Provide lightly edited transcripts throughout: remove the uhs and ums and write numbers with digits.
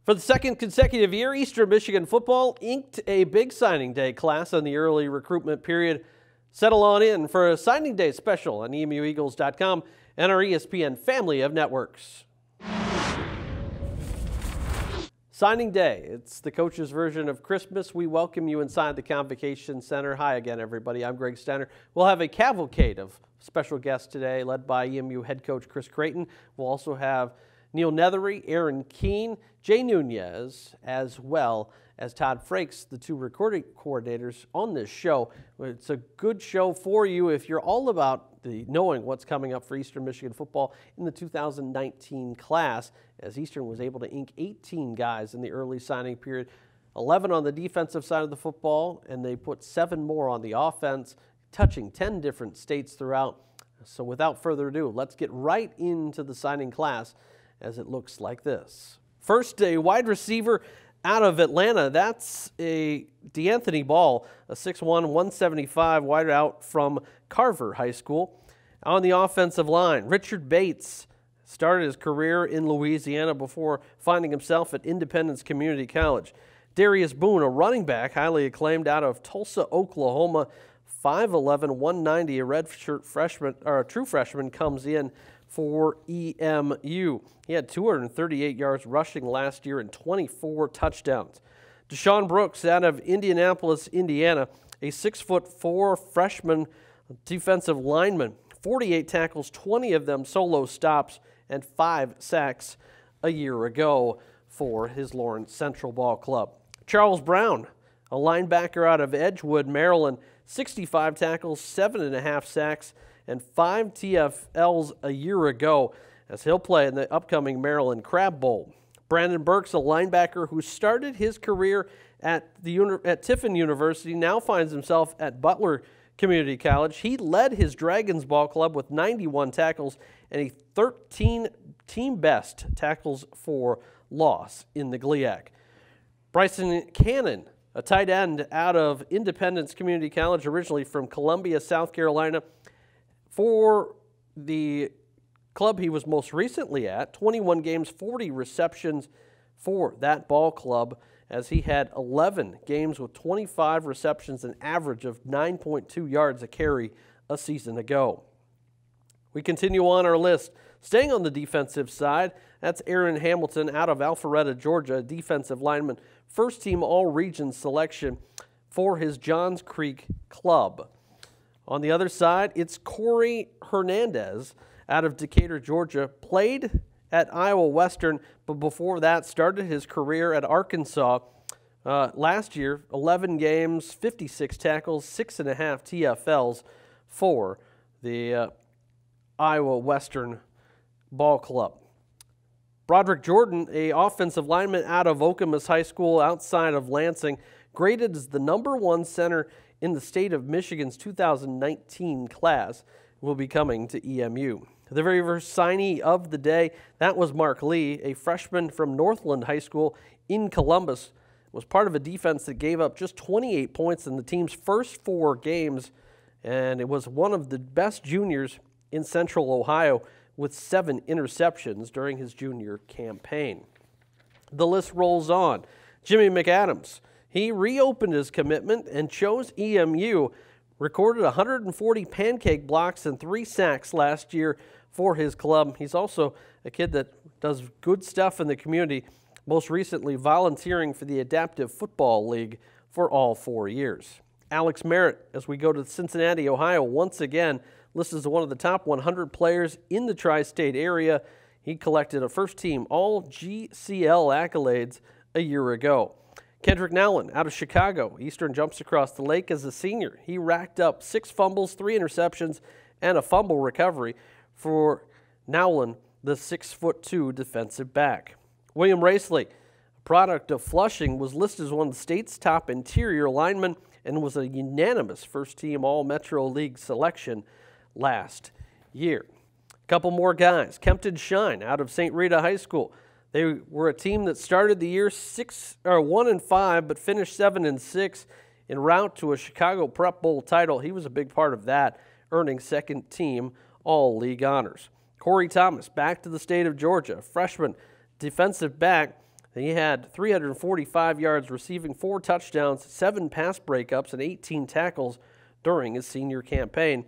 For the second consecutive year, Eastern Michigan football inked a big signing day class on the early recruitment period. Settle on in for a signing day special on EMUeagles.com and our ESPN family of networks. Signing day, it's the coach's version of Christmas. We welcome you inside the Convocation Center. Hi again, everybody. I'm Greg Steiner. We'll have a cavalcade of special guests today led by EMU head coach Chris Creighton. We'll also have Neil Nethery, Aaron Keene, Jay Nunez, as well as Todd Frakes, the two recording coordinators on this show. It's a good show for you if you're all about knowing what's coming up for Eastern Michigan football in the 2019 class, as Eastern was able to ink 18 guys in the early signing period, 11 on the defensive side of the football, and they put 7 more on the offense, touching 10 different states throughout. So without further ado, let's get right into the signing class, as it looks like this. First, a wide receiver out of Atlanta. That's a D'Anthony Ball, a 6'1", 175 wide out from Carver High School. On the offensive line, Richard Bates started his career in Louisiana before finding himself at Independence Community College. Darius Boone, a running back, highly acclaimed out of Tulsa, Oklahoma, 5'11", 190, a redshirt freshman, or a true freshman, comes in for EMU. He had 238 yards rushing last year and 24 touchdowns. Deshaun Brooks out of Indianapolis, Indiana, a 6'4" freshman defensive lineman, 48 tackles, 20 of them solo stops, and 5 sacks a year ago for his Lawrence Central Ball Club. Charles Brown, a linebacker out of Edgewood, Maryland, 65 tackles, 7.5 sacks, and 5 TFLs a year ago, as he'll play in the upcoming Maryland Crab Bowl. Brandon Burks, a linebacker who started his career at Tiffin University, now finds himself at Butler Community College. He led his Dragons Ball Club with 91 tackles and a 13 team best tackles for loss in the GLIAC. Bryson Cannon, a tight end out of Independence Community College, originally from Columbia, South Carolina. For the club he was most recently at, 21 games, 40 receptions for that ball club, as he had 11 games with 25 receptions, an average of 9.2 yards a carry a season ago. We continue on our list. Staying on the defensive side, that's Aaron Hamilton out of Alpharetta, Georgia, a defensive lineman, first-team all-region selection for his Johns Creek club. On the other side, it's Corey Hernandez out of Decatur, Georgia, played at Iowa Western, but before that started his career at Arkansas. Last year, 11 games, 56 tackles, 6.5 TFLs for the Iowa Western Ball Club. Broderick Jordan, a offensive lineman out of Okemos High School outside of Lansing, graded as the #1 center in the state of Michigan's 2019 class, will be coming to EMU. The very first signee of the day, that was Mark Lee, a freshman from Northland High School in Columbus, was part of a defense that gave up just 28 points in the team's first 4 games, and it was one of the best juniors in Central Ohio with 7 interceptions during his junior campaign. The list rolls on. Jimmy McAdams, he reopened his commitment and chose EMU, recorded 140 pancake blocks and 3 sacks last year for his club. He's also a kid that does good stuff in the community, most recently volunteering for the Adaptive Football League for all 4 years. Alex Merritt, as we go to Cincinnati, Ohio, once again listed as one of the top 100 players in the tri-state area. He collected a first-team all-GCL accolades a year ago. Kendrick Nowlin out of Chicago. Eastern jumps across the lake as a senior. He racked up 6 fumbles, 3 interceptions, and a fumble recovery for Nowlin, the 6'2" defensive back. William Racely, a product of Flushing, was listed as one of the state's top interior linemen and was a unanimous first-team All-Metro League selection last year. A couple more guys. Kempton Shine out of St. Rita High School. They were a team that started the year 1-5, but finished 7-6 en route to a Chicago Prep Bowl title. He was a big part of that, earning second-team All-League honors. Corey Thomas, back to the state of Georgia, freshman defensive back He had 345 yards receiving, 4 touchdowns, 7 pass breakups, and 18 tackles during his senior campaign.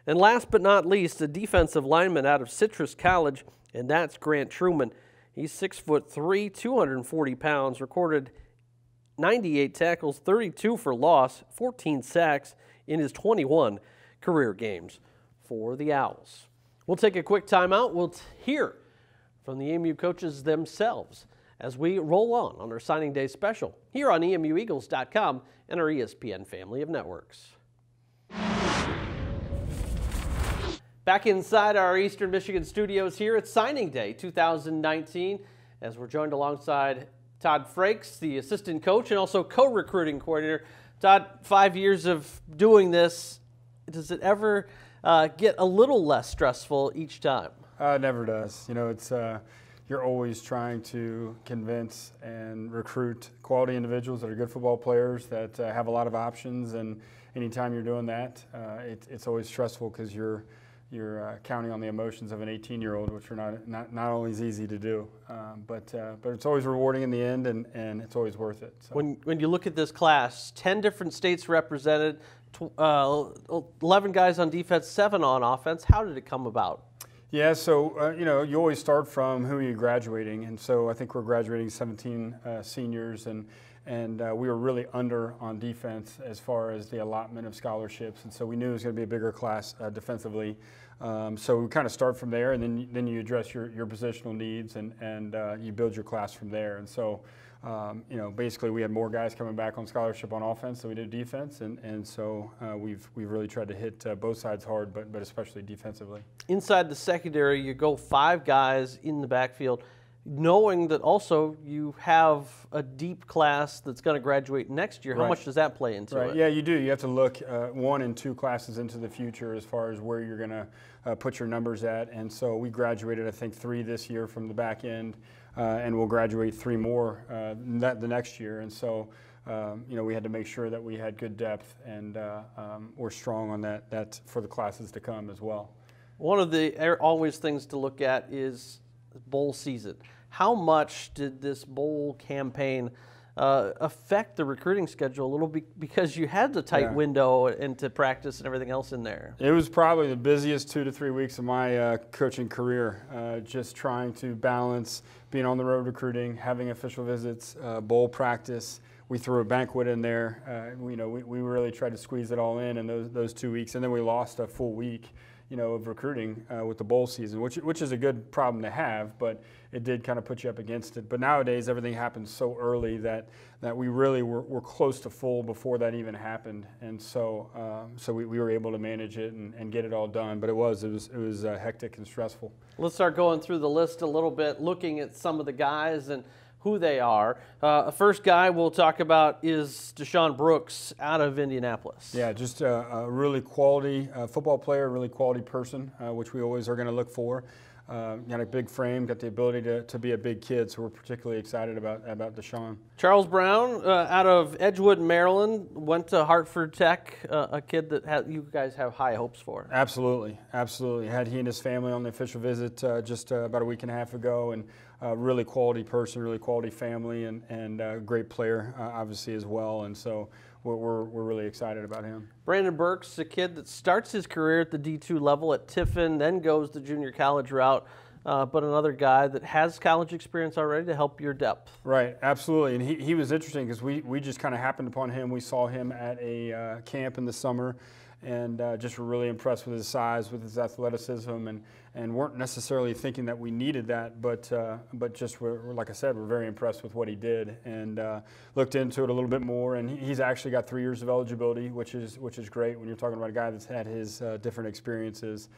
And last but not least, a defensive lineman out of Citrus College, and that's Grant Truman. He's 6'3", 240 pounds, recorded 98 tackles, 32 for loss, 14 sacks in his 21 career games for the Owls. We'll take a quick timeout. We'll hear from the EMU coaches themselves as we roll on our signing day special here on EMUEagles.com and our ESPN family of networks. Back inside our Eastern Michigan studios here at Signing Day 2019, as we're joined alongside Todd Frakes, the assistant coach and also co-recruiting coordinator. Todd, 5 years of doing this, does it ever get a little less stressful each time? It never does. You know, it's you're always trying to convince and recruit quality individuals that are good football players that have a lot of options, and anytime you're doing that, it's always stressful because you're counting on the emotions of an 18-year-old, which are not always easy to do, but it's always rewarding in the end, and it's always worth it. So. When you look at this class, 10 different states represented, 11 guys on defense, 7 on offense. How did it come about? Yeah, so you know, you always start from who are you graduating, and so I think we're graduating 17 seniors, and we were really under on defense as far as the allotment of scholarships, and so we knew it was going to be a bigger class defensively. So we kind of start from there, and then you address your positional needs, and you build your class from there. And so you know, basically we had more guys coming back on scholarship on offense than we did defense, and so we've really tried to hit both sides hard, but especially defensively. Inside the secondary, you go 5 guys in the backfield, knowing that also you have a deep class that's going to graduate next year. How Right. much does that play into it? Yeah, you do. You have to look 1 and 2 classes into the future as far as where you're going to put your numbers at. And so we graduated, I think, 3 this year from the back end, and we'll graduate 3 more the next year. And so, you know, we had to make sure that we had good depth, and we're strong on that for the classes to come as well. One of the always things to look at is bowl season. How much did this bowl campaign affect the recruiting schedule a little bit, because you had the tight window into practice and everything else in there? It was probably the busiest 2 to 3 weeks of my coaching career, just trying to balance being on the road recruiting, having official visits, bowl practice. We threw a banquet in there. You know, we really tried to squeeze it all in those 2 weeks, and then we lost a full week, you know, of recruiting with the bowl season, which is a good problem to have, but it did kind of put you up against it. But nowadays, everything happens so early that we really were close to full before that even happened, and so we were able to manage it and get it all done. But it was hectic and stressful. Let's start going through the list a little bit, looking at some of the guys and who they are. First guy we'll talk about is Deshaun Brooks out of Indianapolis. Yeah, just a really quality football player, really quality person, which we always are going to look for. Got a big frame, got the ability to be a big kid, so we're particularly excited about Deshaun. Charles Brown out of Edgewood, Maryland, went to Hartford Tech, a kid that you guys have high hopes for. Absolutely, absolutely. Had he and his family on the official visit just about a week and a half ago, and really quality person, really quality family, and great player obviously as well, and so we're really excited about him. Brandon Burks, a kid that starts his career at the D2 level at Tiffin, then goes the junior college route, but another guy that has college experience already to help your depth. Right, absolutely, and he was interesting because we just kind of happened upon him. We saw him at a camp in the summer, and just were really impressed with his size, with his athleticism, and weren't necessarily thinking that we needed that, but just like I said, we're very impressed with what he did, and looked into it a little bit more. And he's actually got 3 years of eligibility, which is great when you're talking about a guy that's had his different experiences.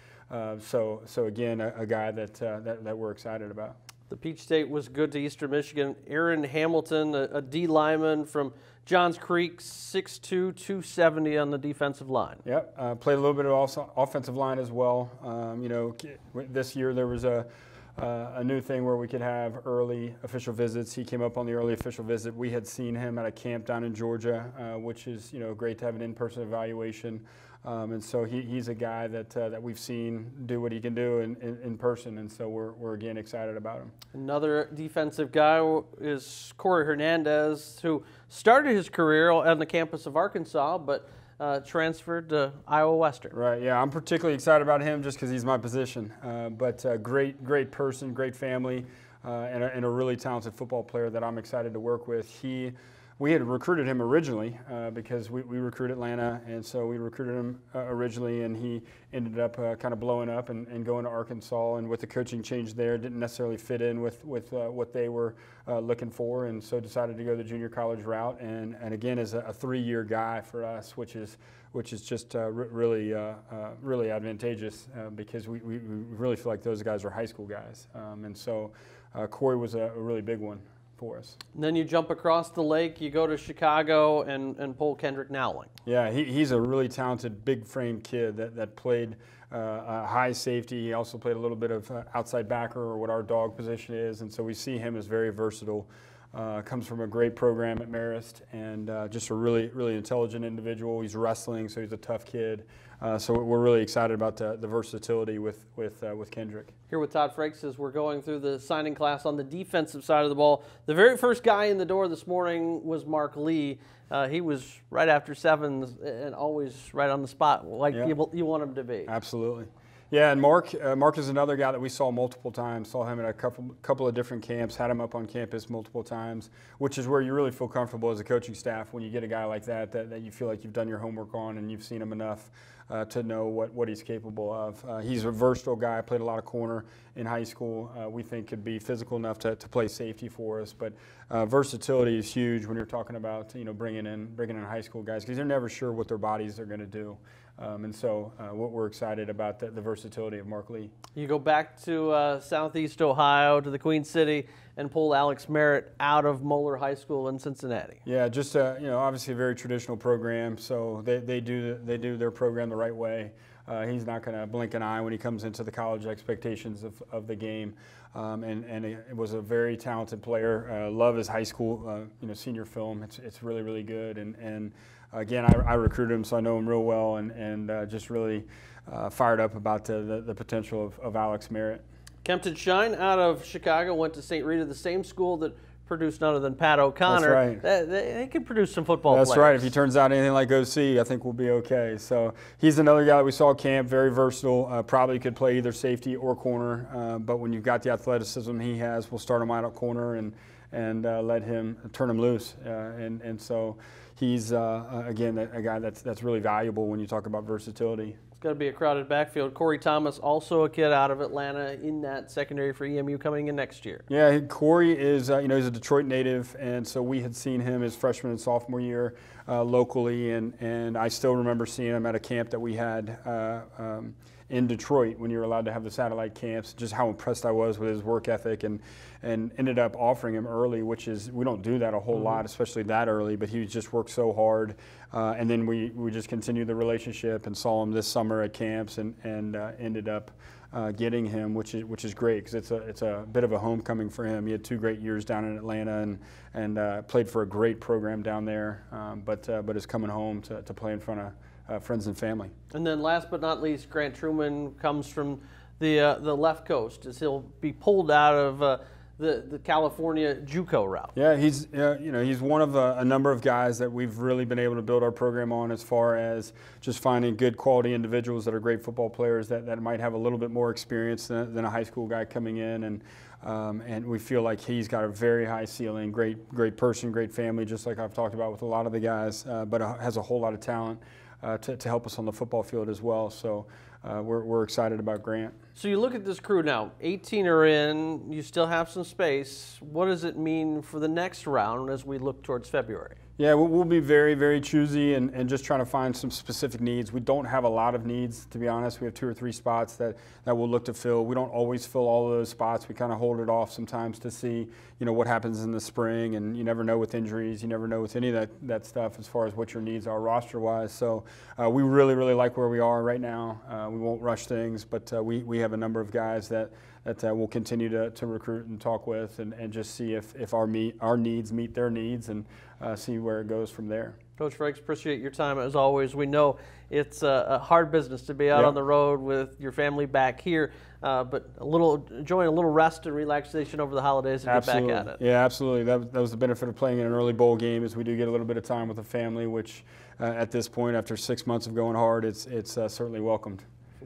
So again, a guy that we're excited about. The Peach State was good to Eastern Michigan. Aaron Hamilton, a D lineman from Johns Creek, 6'2", 270 on the defensive line. Yep, played a little bit of offensive line as well. You know, this year there was a a new thing where we could have early official visits. He came up on the early official visit. We had seen him at a camp down in Georgia, which is great to have an in-person evaluation. And so he's a guy that we've seen do what he can do in person, and so we're again excited about him. Another defensive guy is Corey Hernandez, who started his career on the campus of Arkansas, but transferred to Iowa Western. Right, yeah, I'm particularly excited about him just because he's my position. But great person, great family, and a really talented football player that I'm excited to work with. We had recruited him originally because we recruit Atlanta, and so we recruited him originally, and he ended up kind of blowing up and going to Arkansas, and with the coaching change there, didn't necessarily fit in with what they were looking for, and so decided to go the junior college route, and again is a 3-year guy for us, which is just really advantageous because we really feel like those guys are high school guys, and so Corey was a really big one for us. And then you jump across the lake, you go to Chicago and pull Kendrick Nowling. Yeah, he's a really talented, big frame kid that played high safety. He also played a little bit of outside backer, or what our dog position is, and so we see him as very versatile. Comes from a great program at Marist, and just a really intelligent individual. He's wrestling, so he's a tough kid. So we're really excited about the versatility with Kendrick. Here with Todd Frakes as we're going through the signing class on the defensive side of the ball. The very first guy in the door this morning was Mark Lee. He was right after 7 and always right on the spot, like you want him to be. Absolutely. Yeah, and Mark is another guy that we saw multiple times. Saw him at a couple of different camps, had him up on campus multiple times, which is where you really feel comfortable as a coaching staff when you get a guy like that you feel like you've done your homework on and you've seen him enough to know what he's capable of. He's a versatile guy, played a lot of corner in high school. We think could be physical enough to play safety for us, but versatility is huge when you're talking about bringing in high school guys, because you're never sure what their bodies are going to do. And so we're excited about the versatility of Mark Lee. You go back to Southeast Ohio, to the Queen City, and pull Alex Merritt out of Moeller High School in Cincinnati. Yeah, just obviously a very traditional program, so they do their program the right way. He's not going to blink an eye when he comes into the college expectations of the game, and it was a very talented player. Love his high school senior film. It's really good, and again, I recruited him, so I know him real well, and just really fired up about the potential of Alex Merritt. Kempton Shine out of Chicago went to St. Rita, the same school that produced none other than Pat O'Connor. That's right. They could produce some football players. That's right. If he turns out anything like OC, I think we'll be okay. So he's another guy that we saw at camp, very versatile, probably could play either safety or corner, but when you've got the athleticism he has, we'll start him out at corner and let him turn him loose. And so he's, again, a guy that's really valuable when you talk about versatility. It's got to be a crowded backfield. Corey Thomas, also a kid out of Atlanta in that secondary for EMU coming in next year. Yeah, Corey is, he's a Detroit native, and so we had seen him his freshman and sophomore year locally, and I still remember seeing him at a camp that we had in Detroit when you were allowed to have the satellite camps, just how impressed I was with his work ethic, and ended up offering him early, which is, we don't do that a whole lot, especially that early, but he just worked so hard. And then we just continued the relationship and saw him this summer at camps, and ended up getting him, which is great, because it's a bit of a homecoming for him. He had 2 great years down in Atlanta and played for a great program down there, but is coming home to play in front of friends and family. And then last but not least, Grant Truman comes from the left coast, as he'll be pulled out of the California JUCO route. Yeah, he's one of a number of guys that we've really been able to build our program on, as far as just finding good quality individuals that are great football players that might have a little bit more experience than a high school guy coming in, and we feel like he's got a very high ceiling, great person, great family, just like I've talked about with a lot of the guys, but has a whole lot of talent to help us on the football field as well. So we're excited about Grant. So you look at this crew now, 18 are in, you still have some space. What does it mean for the next round as we look towards February? Yeah, we'll be very choosy and just trying to find some specific needs. We don't have a lot of needs, to be honest. We have 2 or 3 spots that we'll look to fill. We don't always fill all of those spots. We kind of hold it off sometimes to see, what happens in the spring, and you never know with injuries. You never know with any of that stuff as far as what your needs are roster-wise. So we really like where we are right now. We won't rush things, but we have a number of guys that that we'll continue to recruit and talk with, and just see if our needs meet their needs, and see where it goes from there. Coach Franks, appreciate your time as always. We know it's a hard business to be out on the road with your family back here, but enjoying a little rest and relaxation over the holidays and get back at it. Yeah, absolutely. That was the benefit of playing in an early bowl game, is we do get a little bit of time with the family, which at this point, after 6 months of going hard, it's certainly welcomed.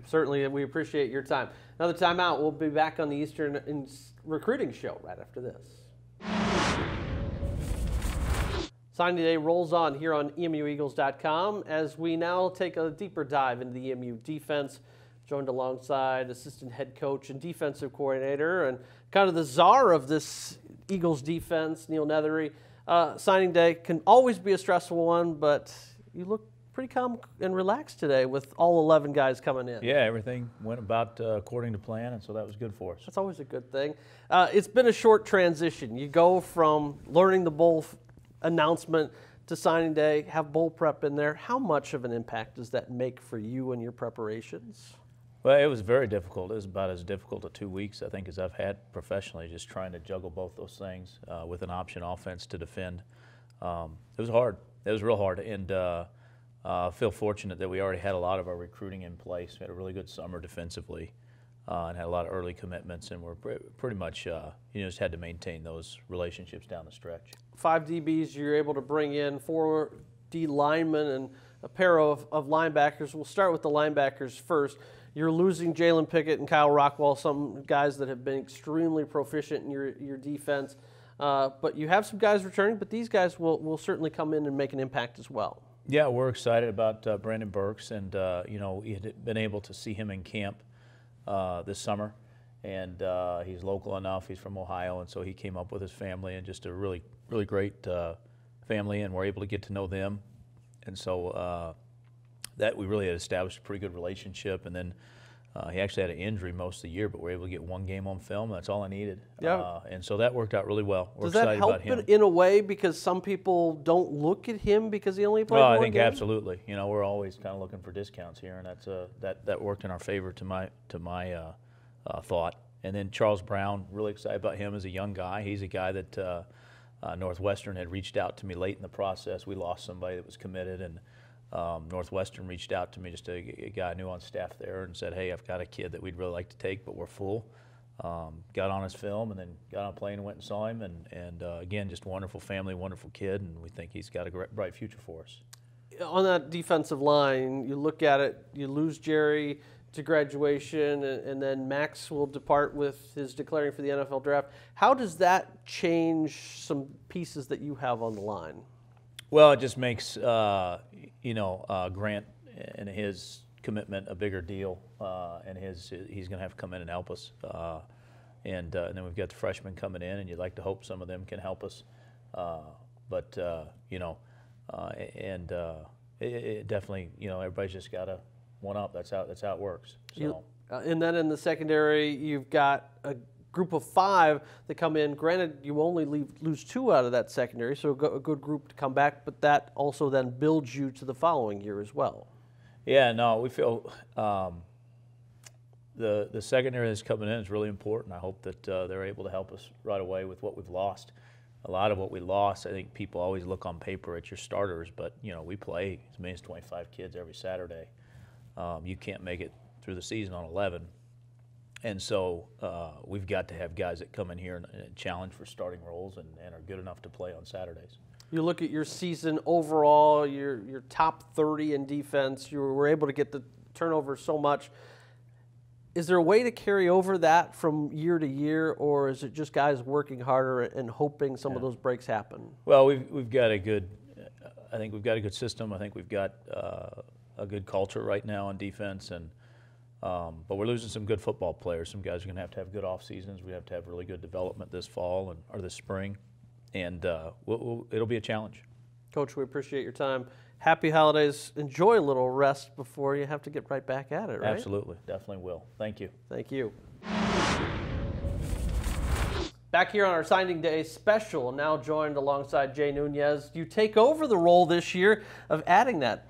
Certainly, we appreciate your time. Another timeout. We'll be back on the Eastern Recruiting Show right after this. Signing Day rolls on here on EMUEagles.com as we now take a deeper dive into the EMU defense, joined alongside assistant head coach and defensive coordinator and kind of the czar of this Eagles defense, Neil Nethery. Signing Day can always be a stressful one, but you look pretty calm and relaxed today with all 11 guys coming in. Yeah, everything went about according to plan, and so that was good for us. That's always a good thing. It's been a short transition. You go from learning the bowl announcement to signing day, have bowl prep in there. How much of an impact does that make for you and your preparations? Well, it was very difficult. It was about as difficult a 2 weeks, I think, as I've had professionally, just trying to juggle both those things with an option offense to defend. It was hard. It was real hard, and I feel fortunate that we already had a lot of our recruiting in place. We had a really good summer defensively and had a lot of early commitments, and we're pretty much just had to maintain those relationships down the stretch. 5 DBs, you're able to bring in 4 D linemen and a pair of linebackers. We'll start with the linebackers first. You're losing Jalen Pickett and Kyle Rockwell, some guys that have been extremely proficient in your defense. But you have some guys returning, but these guys will certainly come in and make an impact as well. Yeah, we're excited about Brandon Burks, and we had been able to see him in camp this summer, and he's local enough. He's from Ohio, and so he came up with his family, and just a really great family, and we're able to get to know them, and so that we really had established a pretty good relationship. And then he actually had an injury most of the year, but we were able to get 1 game on film, and that's all I needed. Yeah. And so that worked out really well. We're Does that help in a way, because some people don't look at him because he only played 1 game? I think absolutely. We're always kind of looking for discounts here, and that worked in our favor to my thought. And then Charles Brown, really excited about him as a young guy. He's a guy that Northwestern had reached out to me late in the process. We lost somebody that was committed, and Northwestern reached out to me, just a guy I knew on staff there, and said, hey, I've got a kid that we'd really like to take, but we're full. Got on his film, and then got on a plane and went and saw him, and again, just a wonderful family, wonderful kid, and we think he's got a bright future for us. On that defensive line, you look at it, you lose Jerry to graduation, and then Max will depart with his declaring for the NFL draft. How does that change some pieces that you have on the line? Well, it just makes Grant and his commitment a bigger deal, and he's going to have to come in and help us. And then we've got the freshmen coming in, and you'd like to hope some of them can help us. It definitely, everybody's just got to one up. That's how it works. So. And then in the secondary, you've got a group of 5 that come in. Granted, you only lose 2 out of that secondary, so a good group to come back, but that also then builds you to the following year as well. Yeah, no, we feel the secondary that's coming in is really important. I hope that they're able to help us right away with what we've lost. A lot of what we lost, I think people always look on paper at your starters, but we play as many as 25 kids every Saturday. You can't make it through the season on 11. And so we've got to have guys that come in here and challenge for starting roles and are good enough to play on Saturdays. You look at your season overall, your top 30 in defense, you were able to get the turnover so much. Is there a way to carry over that from year to year, or is it just guys working harder and hoping some of those breaks happen? Well, we've got a good – I think we've got a good system. I think we've got a good culture right now on defense, and but we're losing some good football players. Some guys are going to have good off seasons. We have to have really good development this fall or this spring, and it'll be a challenge. Coach, we appreciate your time. Happy holidays. Enjoy a little rest before you have to get right back at it, right? Absolutely. Definitely will. Thank you. Thank you. Back here on our signing day special, now joined alongside Jay Nunez. You take over the role this year of adding that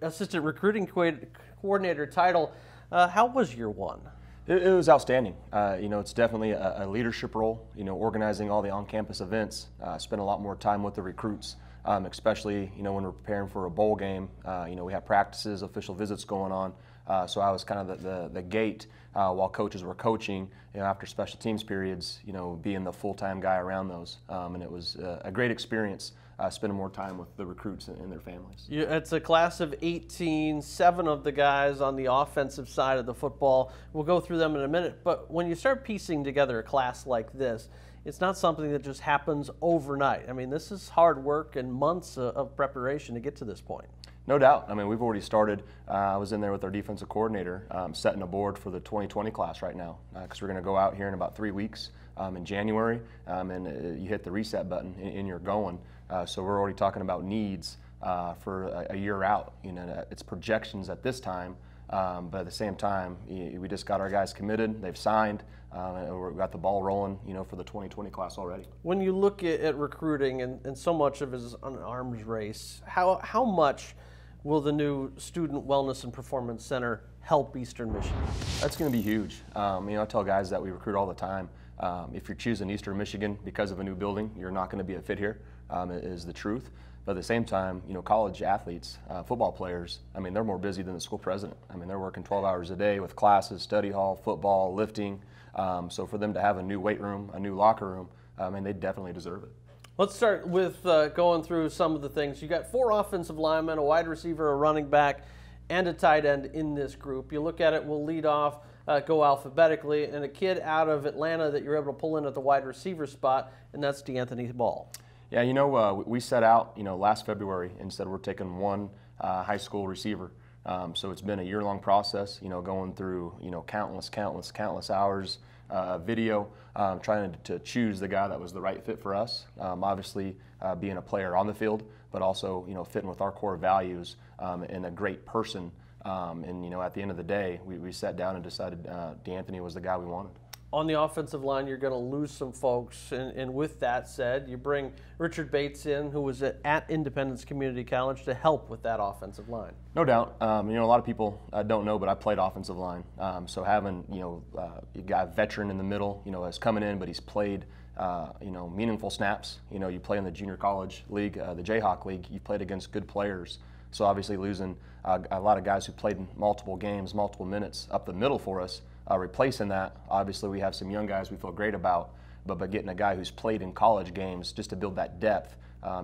assistant recruiting coordinator title. How was year one? It was outstanding. It's definitely a leadership role, organizing all the on-campus events. Spend a lot more time with the recruits, especially, when we're preparing for a bowl game. We have practices, official visits going on. So I was kind of the gate while coaches were coaching, after special teams periods, being the full-time guy around those. And it was a great experience. Spending more time with the recruits and their families. It's a class of 18, 7 of the guys on the offensive side of the football. We'll go through them in a minute, but when you start piecing together a class like this, it's not something that just happens overnight. I mean, this is hard work and months of preparation to get to this point. No doubt. I mean, we've already started. I was in there with our defensive coordinator setting a board for the 2020 class right now, because we're going to go out here in about 3 weeks in January, and you hit the reset button and you're going. So we're already talking about needs for a year out. It's projections at this time, but at the same time, we just got our guys committed. They've signed, and we've got the ball rolling, for the 2020 class already. When you look at recruiting, and so much of it is an arms race, how much will the new Student Wellness and Performance Center help Eastern Michigan? That's going to be huge. I tell guys that we recruit all the time. If you're choosing Eastern Michigan because of a new building, you're not going to be a fit here, is the truth. But at the same time, college athletes, football players, they're more busy than the school president. They're working 12 hours a day with classes, study hall, football, lifting. So for them to have a new weight room, a new locker room, they definitely deserve it. Let's start with going through some of the things. You got 4 offensive linemen, a wide receiver, a running back, and a tight end in this group. You look at it, we'll lead off, go alphabetically, and a kid out of Atlanta that you're able to pull in at the wide receiver spot, and that's DeAnthony Ball. Yeah, we set out, last February and said we're taking one high school receiver. So it's been a year-long process, going through, countless hours of video, trying to choose the guy that was the right fit for us. Obviously, being a player on the field, but also, fitting with our core values and a great person. And at the end of the day, we sat down and decided DeAnthony was the guy we wanted. On the offensive line, you're going to lose some folks, and with that said, you bring Richard Bates in, who was at Independence Community College, to help with that offensive line. No doubt. A lot of people don't know, but I played offensive line. So having, you got a veteran in the middle, is coming in, but he's played, meaningful snaps. You play in the junior college league, the Jayhawk League. You played against good players. So obviously losing a lot of guys who played in multiple games, multiple minutes up the middle for us. Replacing that, obviously we have some young guys we feel great about, but getting a guy who's played in college games just to build that depth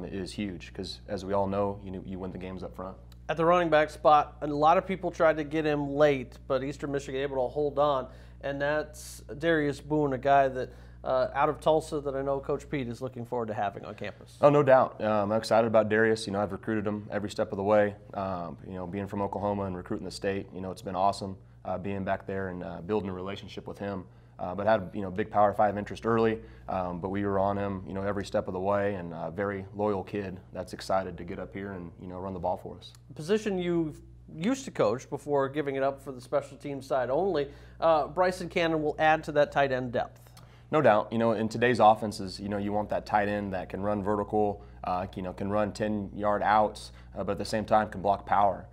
is huge, because as we all know, you win the games up front. At the running back spot, a lot of people tried to get him late, but Eastern Michigan able to hold on, and that's Darius Boone, a guy that out of Tulsa that I know Coach Pete is looking forward to having on campus. Oh, no doubt. I'm excited about Darius. I've recruited him every step of the way. Being from Oklahoma and recruiting the state, it's been awesome. Being back there and building a relationship with him, but had big Power 5 interest early. But we were on him, every step of the way, and a very loyal kid that's excited to get up here and run the ball for us. A position you used to coach before giving it up for the special team side only. Bryson Cannon will add to that tight end depth. No doubt. In today's offenses, you want that tight end that can run vertical, can run 10-yard outs, but at the same time can block power.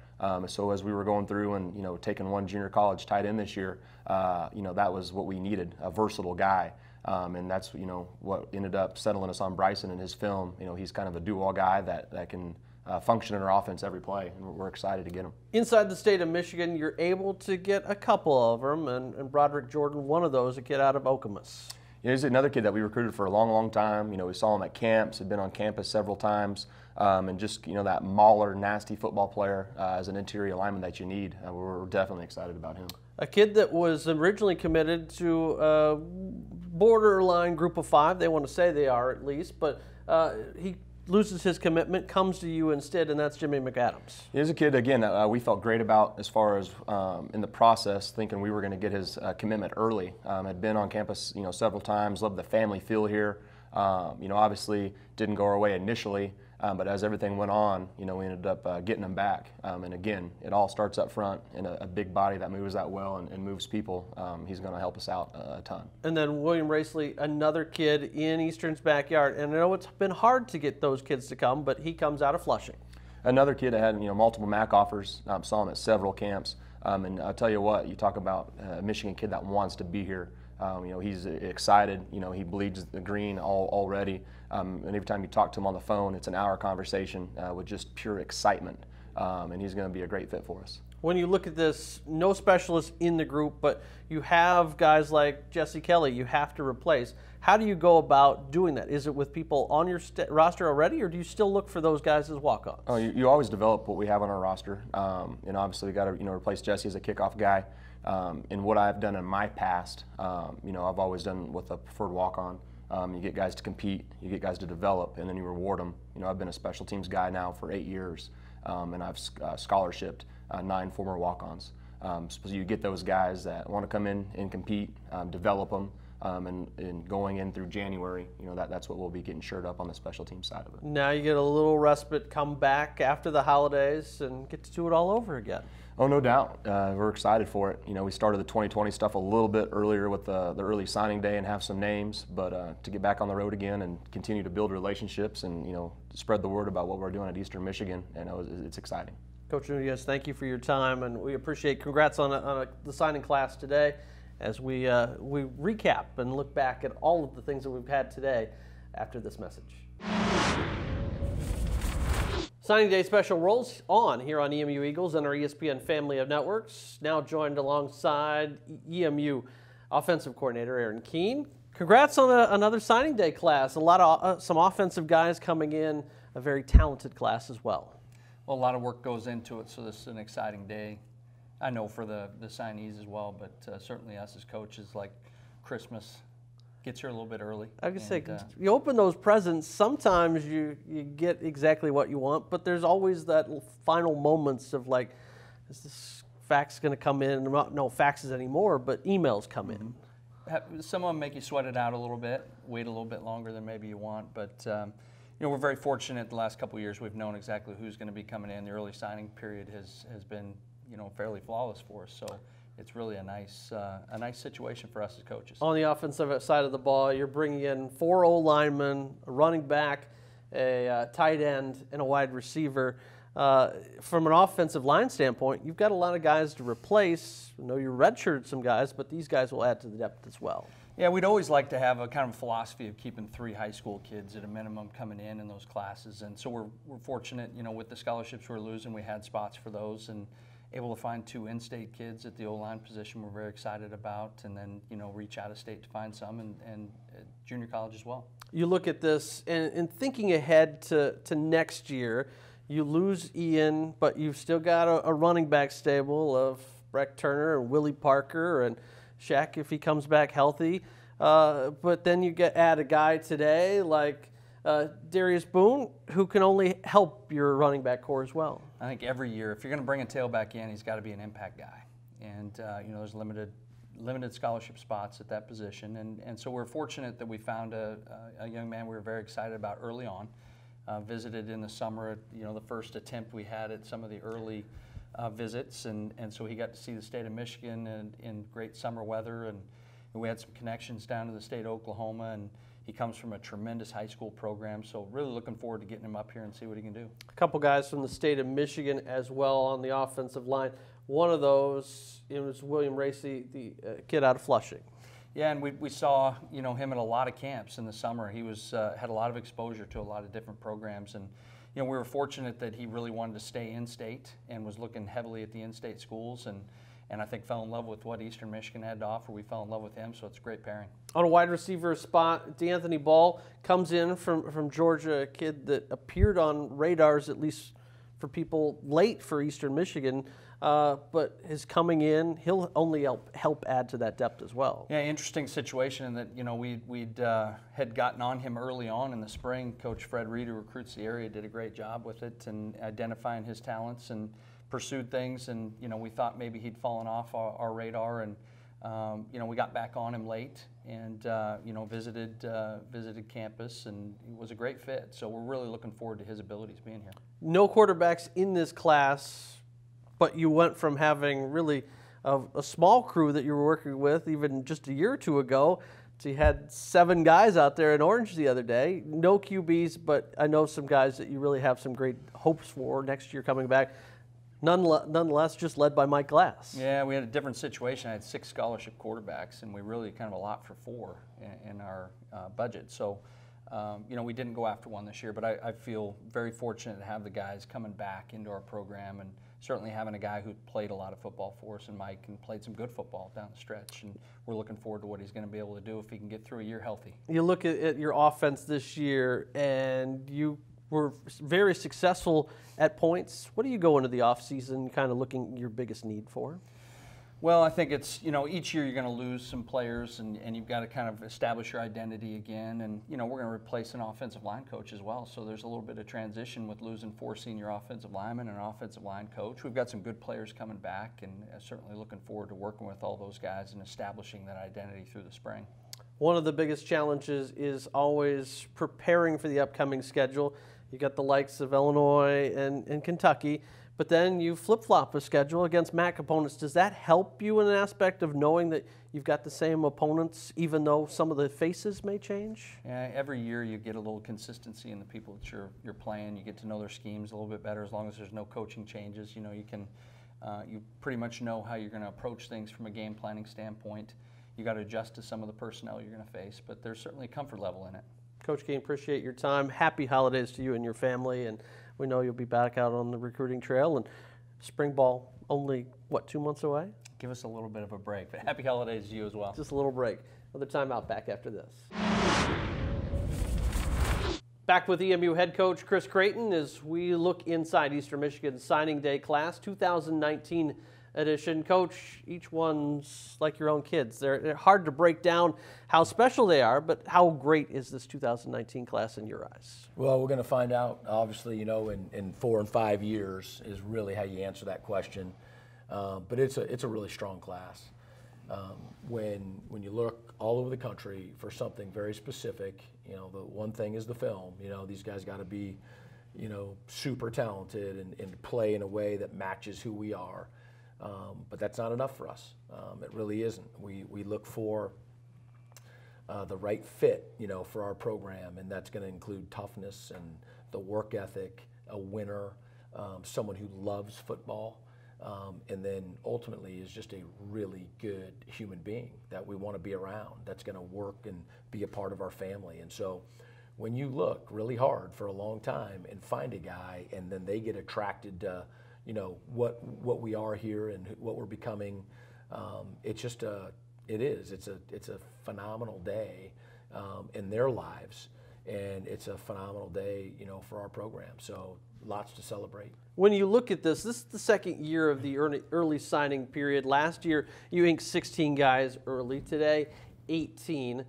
So as we were going through and taking one junior college tight end this year, that was what we needed, a versatile guy, and that's what ended up settling us on Bryson and his film. He's kind of a do-all guy that can function in our offense every play, and we're excited to get him. Inside the state of Michigan, you're able to get a couple of them, and Broderick Jordan, one of those, a kid out of Okemos. He's another kid that we recruited for a long time. We saw him at camps, had been on campus several times, and just that mauler, nasty football player as an interior lineman that you need. We're definitely excited about him. A kid that was originally committed to a borderline group of 5. They want to say they are, at least, but he loses his commitment, comes to you instead, and that's Jimmy McAdams. He's a kid, again, that we felt great about as far as in the process, thinking we were going to get his commitment early. Had been on campus, several times, loved the family feel here. Obviously didn't go our way initially, but as everything went on, we ended up getting him back. And again, it all starts up front, and a big body that moves that well and moves people. He's going to help us out a ton. And then William Racely, another kid in Eastern's backyard. And I know it's been hard to get those kids to come, but he comes out of Flushing. Another kid that had multiple MAC offers. Saw him at several camps. And I'll tell you what, you talk about a Michigan kid that wants to be here. He's excited. He bleeds the green already. And every time you talk to him on the phone, it's an hour conversation with just pure excitement. And he's going to be a great fit for us. When you look at this, no specialists in the group, but you have guys like Jesse Kelly you have to replace. How do you go about doing that? Is it with people on your roster already, or do you still look for those guys as walk-ons? Oh, you always develop what we have on our roster. Obviously we got to replace Jesse as a kickoff guy. And what I've done in my past, I've always done with a preferred walk-on. You get guys to compete, you get guys to develop, and then you reward them. I've been a special teams guy now for 8 years, and I've scholarshiped 9 former walk-ons. So you get those guys that want to come in and compete, develop them, and going in through January, that's what we'll be getting shored up on the special team side of it. Now you get a little respite, come back after the holidays, and get to do it all over again. Oh, no doubt. We're excited for it. We started the 2020 stuff a little bit earlier with the early signing day and have some names, but to get back on the road again and continue to build relationships and spread the word about what we're doing at Eastern Michigan, and it's exciting. Coach Nunez, thank you for your time, and we appreciate. Congrats on the signing class today, as we recap and look back at all of the things that we've had today after this message. Signing Day special rolls on here on EMU Eagles and our ESPN family of networks. Now joined alongside EMU offensive coordinator Aaron Keene. Congrats on another signing day class. A lot of some offensive guys coming in, a very talented class as well. Well, a lot of work goes into it, so this is an exciting day. I know for the signees as well, but certainly us as coaches, like Christmas gets here a little bit early. I was going to say, you open those presents, sometimes you get exactly what you want, but there's always that final moments of like, is this fax going to come in? No faxes anymore, but emails come in. Some of them make you sweat it out a little bit, wait a little bit longer than maybe you want, but we're very fortunate the last couple of years. We've known exactly who's going to be coming in. The early signing period has been fairly flawless for us, so it's really a nice situation for us as coaches. On the offensive side of the ball, you're bringing in 4 O-linemen, a running back, a tight end, and a wide receiver. From an offensive line standpoint, you've got a lot of guys to replace. I know you redshirted some guys, but these guys will add to the depth as well. Yeah, we'd always like to have a kind of philosophy of keeping 3 high school kids at a minimum coming in those classes, and so we're fortunate, with the scholarships we're losing, we had spots for those, and able to find 2 in-state kids at the O-line position we're very excited about, and then reach out of state to find some, and junior college as well. You look at this and thinking ahead to next year, you lose Ian, but you've still got a running back stable of Breck Turner and Willie Parker and Shaq if he comes back healthy. But then you add a guy today like Darius Boone, who can only help your running back core as well. I think every year, if you're going to bring a tailback in, he's got to be an impact guy. And there's limited scholarship spots at that position. And so we're fortunate that we found a young man we were very excited about early on. Visited in the summer, the first attempt we had at some of the early visits, and so he got to see the state of Michigan in great summer weather, and we had some connections down to the state of Oklahoma, and he comes from a tremendous high school program, so really looking forward to getting him up here and see what he can do. A couple guys from the state of Michigan as well on the offensive line. One of those was William Racy, the kid out of Flushing. Yeah, and we saw him at a lot of camps in the summer. He had a lot of exposure to a lot of different programs, and we were fortunate that he really wanted to stay in state and was looking heavily at the in-state schools, and I think fell in love with what Eastern Michigan had to offer. We fell in love with him, so it's a great pairing. On a wide receiver spot, D'Anthony Ball comes in from Georgia, a kid that appeared on radars, at least for people late for Eastern Michigan. But his coming in, he'll only help add to that depth as well. Yeah, interesting situation in that we'd had gotten on him early on in the spring. Coach Fred Reed, who recruits the area, did a great job with it and identifying his talents and pursued things. And we thought maybe he'd fallen off our radar, and we got back on him late and visited campus, and it was a great fit. So we're really looking forward to his abilities being here. No quarterbacks in this class. But you went from having really a small crew that you were working with even just a year or 2 ago to you had 7 guys out there in Orange the other day. No QBs, but I know some guys that you really have some great hopes for next year coming back. Nonetheless, just led by Mike Glass. Yeah, we had a different situation. I had 6 scholarship quarterbacks, and we really kind of a lot for 4 in our budget. So, we didn't go after one this year, but I feel very fortunate to have the guys coming back into our program, and certainly having a guy who played a lot of football for us, and Mike, and played some good football down the stretch. And we're looking forward to what he's going to be able to do if he can get through a year healthy. You look at your offense this year, and you were very successful at points. What do you go into the offseason kind of looking your biggest need for? Well, I think it's, each year you're going to lose some players, and you've got to kind of establish your identity again. And, we're going to replace an offensive line coach as well. So there's a little bit of transition with losing 4 senior offensive linemen and an offensive line coach. We've got some good players coming back, and certainly looking forward to working with all those guys and establishing that identity through the spring. One of the biggest challenges is always preparing for the upcoming schedule. You got the likes of Illinois and Kentucky, but then you flip-flop a schedule against MAC opponents. Does that help you in an aspect of knowing that you've got the same opponents, even though some of the faces may change? Yeah, every year you get a little consistency in the people that you're playing. You get to know their schemes a little bit better as long as there's no coaching changes. You pretty much know how you're going to approach things from a game planning standpoint. You got to adjust to some of the personnel you're going to face, but there's certainly a comfort level in it. Coach Keane, appreciate your time. Happy holidays to you and your family, and we know you'll be back out on the recruiting trail. And spring ball only, 2 months away? Give us a little bit of a break, but happy holidays to you as well. Just a little break. Another timeout back after this. Back with EMU head coach Chris Creighton as we look inside Eastern Michigan's signing day class, 2019 edition. Coach, each one's like your own kids. They're hard to break down how special they are, but how great is this 2019 class in your eyes? Well, we're going to find out, obviously, in 4 and 5 years is really how you answer that question. But it's a really strong class. When you look all over the country for something very specific, the one thing is the film. These guys got to be, super talented and play in a way that matches who we are. But that's not enough for us. It really isn't. We look for the right fit, for our program, and that's going to include toughness and the work ethic, a winner, someone who loves football, and then ultimately is just a really good human being that we want to be around, that's going to work and be a part of our family. And so when you look really hard for a long time and find a guy, and then they get attracted to what we are here and what we're becoming. It's just it's a phenomenal day in their lives, and it's a phenomenal day, for our program. So lots to celebrate. When you look at this is the second year of the early signing period. Last year, you inked 16 guys early. Today, 18.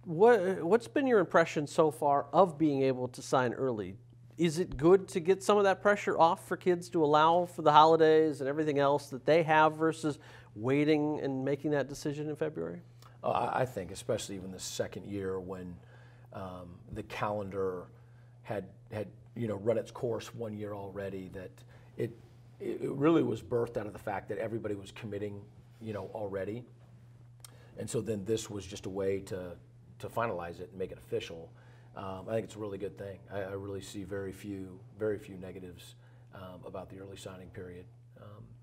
What's been your impression so far of being able to sign early? Is it good to get some of that pressure off for kids to allow for the holidays and everything else that they have versus waiting and making that decision in February? I think, especially in the second year when the calendar had run its course 1 year already, that it really was birthed out of the fact that everybody was committing, already, and so then this was just a way to finalize it and make it official. I think it's a really good thing. I really see very few negatives about the early signing period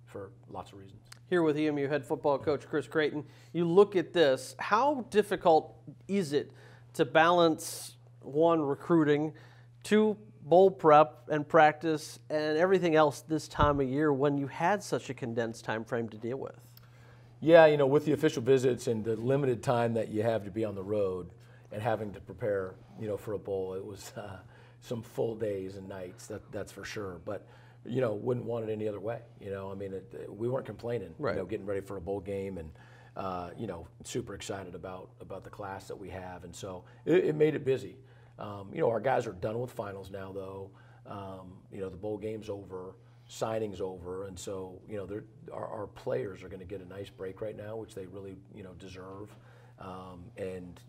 for lots of reasons. Here with EMU head football coach Chris Creighton, you look at this, how difficult is it to balance, 1, recruiting, 2, bowl prep and practice, and everything else this time of year when you had such a condensed time frame to deal with? Yeah, with the official visits and the limited time that you have to be on the road and having to prepare, for a bowl, it was some full days and nights, that's for sure. But, wouldn't want it any other way. We weren't complaining, right. Getting ready for a bowl game and, super excited about the class that we have. And so it made it busy. Our guys are done with finals now, though. The bowl game's over, signing's over, and so our players are going to get a nice break right now, which they really deserve, and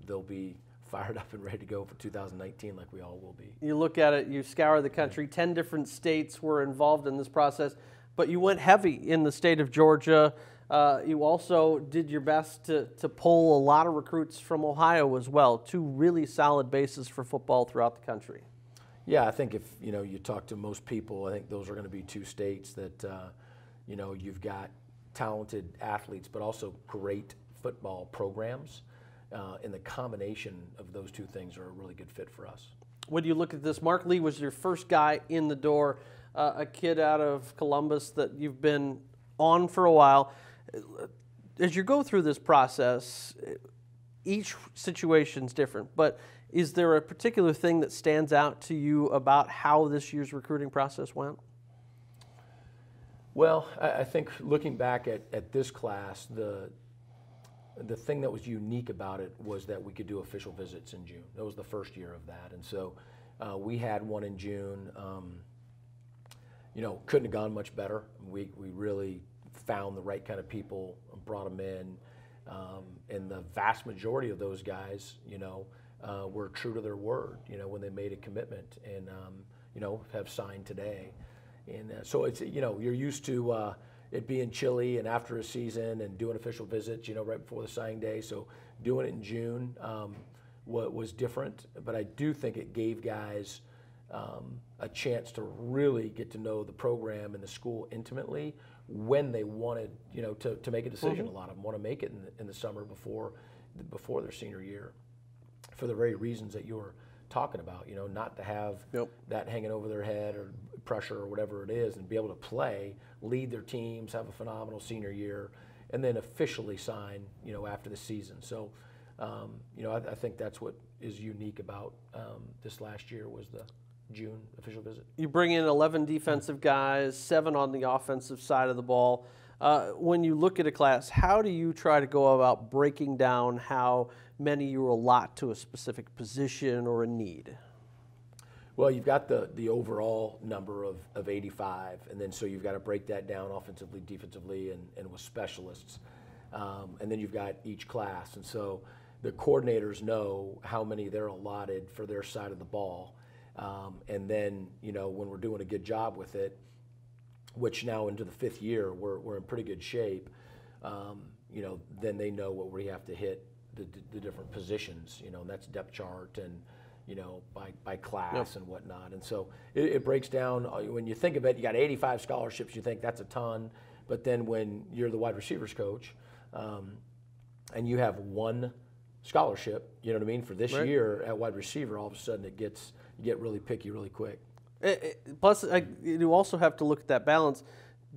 they'll be fired up and ready to go for 2019 like we all will be. You look at it, you scour the country, 10 different states were involved in this process, but you went heavy in the state of Georgia. You also did your best to pull a lot of recruits from Ohio as well, 2 really solid bases for football throughout the country. Yeah, I think if you talk to most people, I think those are going to be two states that you've got talented athletes, but also great football programs, and the combination of those two things are a really good fit for us. When you look at this, Mark Lee was your first guy in the door, a kid out of Columbus that you've been on for a while. As you go through this process, each situation's different, but is there a particular thing that stands out to you about how this year's recruiting process went? Well, I think looking back at this class, the thing that was unique about it was that we could do official visits in June. That was the first year of that, and so we had one in June. Couldn't have gone much better. We really found the right kind of people, brought them in, and the vast majority of those guys, were true to their word, when they made a commitment, and have signed today. And so it's, you're used to it being chilly and after a season and doing official visits, right before the signing day. So doing it in June was different, but I do think it gave guys a chance to really get to know the program and the school intimately when they wanted, to make a decision. A lot of them want to make it in the summer before their senior year, for the very reasons that you were talking about, not to have that hanging over their head or pressure or whatever it is, and be able to play, lead their teams, have a phenomenal senior year, and then officially sign, after the season. So, I think that's what is unique about this last year was the June official visit. You bring in 11 defensive guys, 7 on the offensive side of the ball. When you look at a class, how do you try to go about breaking down how many you allot to a specific position or a need? Well, you've got the overall number of 85, and then so you've got to break that down offensively, defensively, and with specialists. And then you've got each class. And so the coordinators know how many they're allotted for their side of the ball. And then, when we're doing a good job with it, which now into the 5th year, we're in pretty good shape, then they know what we have to hit the different positions, and that's depth chart and, by class and whatnot. And so it breaks down. When you think of it, you got 85 scholarships, you think that's a ton. But then when you're the wide receivers coach and you have one scholarship, for this year at wide receiver, all of a sudden you get really picky really quick. Plus, you also have to look at that balance.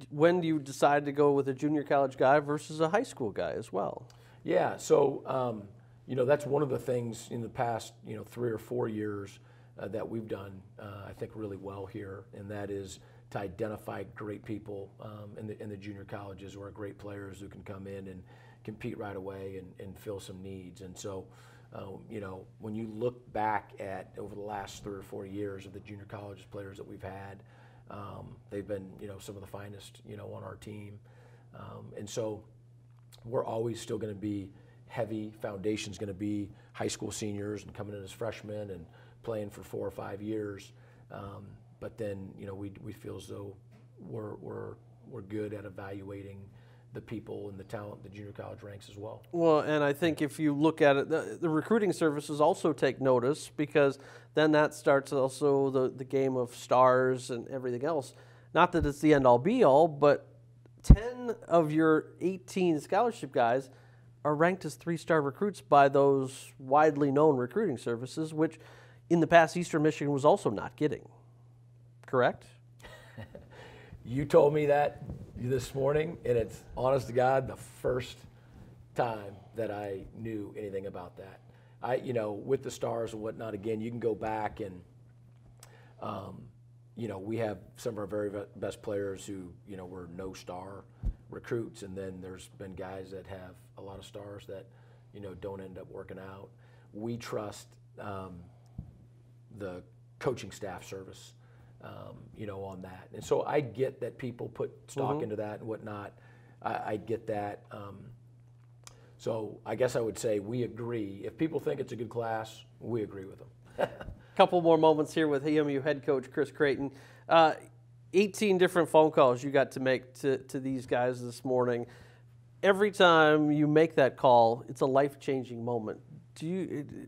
When do you decide to go with a junior college guy versus a high school guy as well? Yeah, so that's one of the things in the past 3 or 4 years that we've done I think really well here, and that is to identify great people in the junior colleges who are great players who can come in and compete right away and fill some needs. And so when you look back at over the last 3 or 4 years of the junior college players that we've had, they've been some of the finest on our team, and so we're always still going to be heavy. Foundation's going to be high school seniors and coming in as freshmen and playing for 4 or 5 years, but then we feel as though we're good at evaluating the people and the talent the junior college ranks as well. Well, and I think if you look at it, the recruiting services also take notice, because then that starts also the game of stars and everything else. Not that it's the end-all be-all, but 10 of your 18 scholarship guys are ranked as 3-star recruits by those widely known recruiting services, which in the past Eastern Michigan was also not getting. Correct? You told me that this morning, and it's, honest to God, the first time that I knew anything about that. With the stars and whatnot, again, you can go back and, we have some of our very best players who, were no-star recruits, and then there's been guys that have a lot of stars that, don't end up working out. We trust the coaching staff service, on that. And so I get that people put stock into that and whatnot. I get that. So I guess I would say we agree. If people think it's a good class, we agree with them. Couple more moments here with EMU head coach Chris Creighton. 18 different phone calls you got to make to these guys this morning. Every time you make that call, it's a life-changing moment.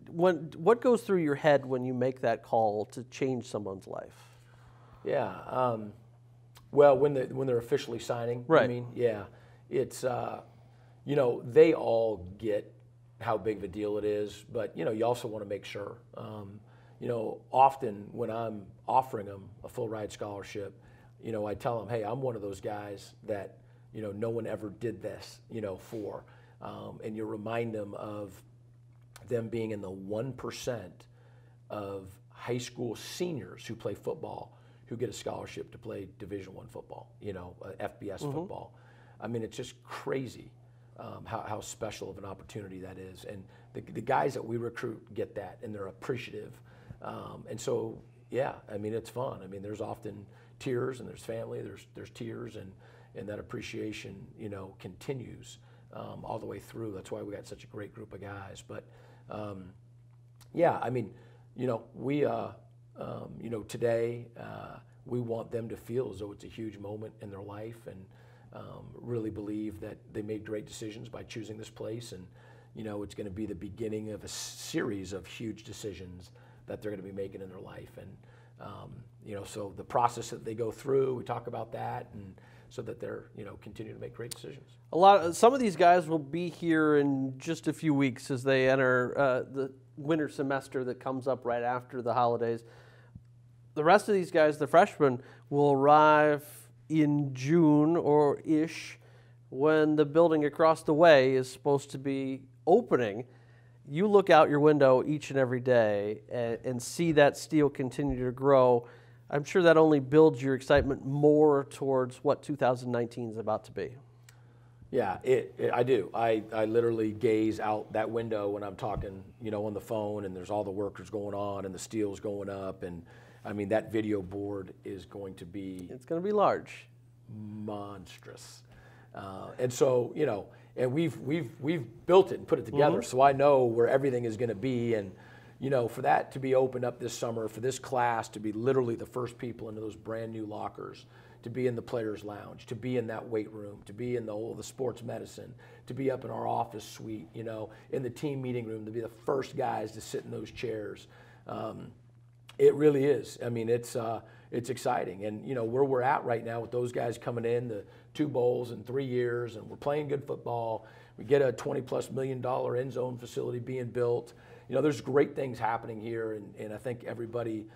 what goes through your head when you make that call to change someone's life? Yeah. Well, when they're officially signing, right? I mean, yeah, it's they all get how big of a deal it is, but you also want to make sure. Often when I'm offering them a full ride scholarship, I tell them, hey, I'm one of those guys that no one ever did this, for, and you remind them of them being in the 1% of high school seniors who play football who get a scholarship to play Division I football, FBS football. I mean, it's just crazy how special of an opportunity that is. And the guys that we recruit get that, and they're appreciative. And so, yeah, I mean, it's fun. I mean, there's often tears, and there's family, there's tears, and that appreciation, continues all the way through. That's why we got such a great group of guys. But, yeah, I mean, we, today we want them to feel as though it's a huge moment in their life, and really believe that they made great decisions by choosing this place. And, it's going to be the beginning of a series of huge decisions that they're going to be making in their life. And, so the process that they go through, we talk about that, and so that they're, continue to make great decisions. Some of these guys will be here in just a few weeks as they enter the winter semester that comes up right after the holidays. The rest of these guys, the freshmen, will arrive in June or ish when the building across the way is supposed to be opening. You look out your window each and every day and see that steel continue to grow. I'm sure that only builds your excitement more towards what 2019 is about to be. Yeah, I do. I literally gaze out that window when I'm talking, on the phone, and there's all the workers going on and the steel's going up. And I mean, that video board is going to be... It's going to be large. Monstrous. And so, and we've built it and put it together, so I know where everything is going to be. And, for that to be opened up this summer, for this class to be literally the first people into those brand new lockers, to be in the players' lounge, to be in that weight room, to be in the sports medicine, to be up in our office suite, in the team meeting room, to be the first guys to sit in those chairs. It really is. I mean, it's exciting. And, where we're at right now with those guys coming in, the 2 bowls in 3 years, and we're playing good football. We get a $20+ million end zone facility being built. There's great things happening here, and I think everybody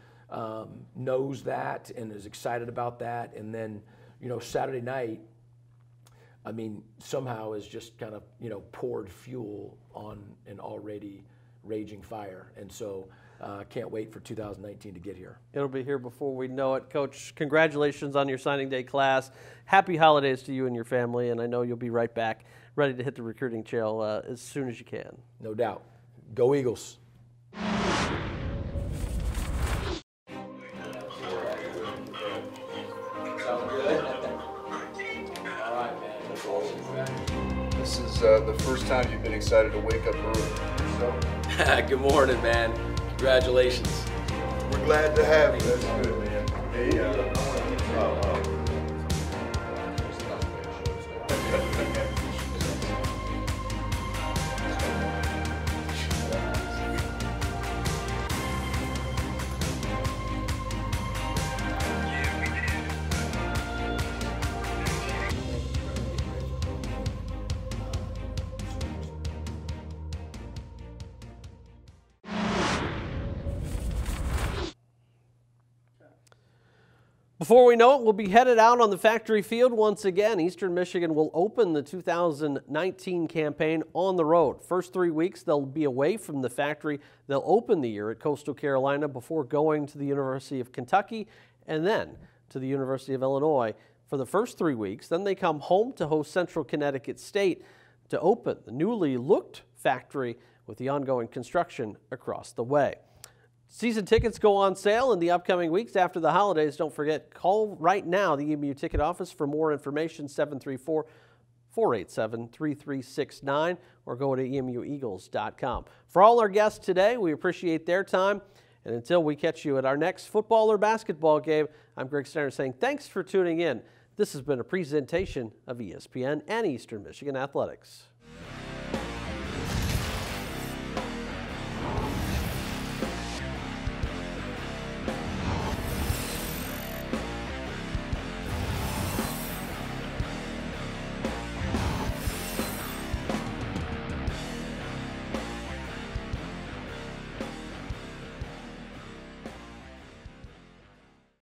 knows that and is excited about that. And then, Saturday night, I mean, somehow is just kind of, poured fuel on an already raging fire. And so can't wait for 2019 to get here. It'll be here before we know it. Coach, congratulations on your signing day class. Happy holidays to you and your family, and I know you'll be right back ready to hit the recruiting trail as soon as you can. No doubt. Go Eagles. This is the first time you've been excited to wake up early. So. Good morning, man. Congratulations. We're glad to have you. That's good, man. Hey, Before we know it, we'll be headed out on the factory field once again. Eastern Michigan will open the 2019 campaign on the road. First 3 weeks, they'll be away from the factory. They'll open the year at Coastal Carolina before going to the University of Kentucky and then to the University of Illinois for the first 3 weeks. Then they come home to host Central Connecticut State to open the newly looked factory with the ongoing construction across the way. Season tickets go on sale in the upcoming weeks after the holidays. Don't forget, call right now the EMU ticket office for more information, 734-487-3369, or go to emueagles.com. For all our guests today, we appreciate their time. And until we catch you at our next football or basketball game, I'm Greg Steiner saying thanks for tuning in. This has been a presentation of ESPN and Eastern Michigan Athletics.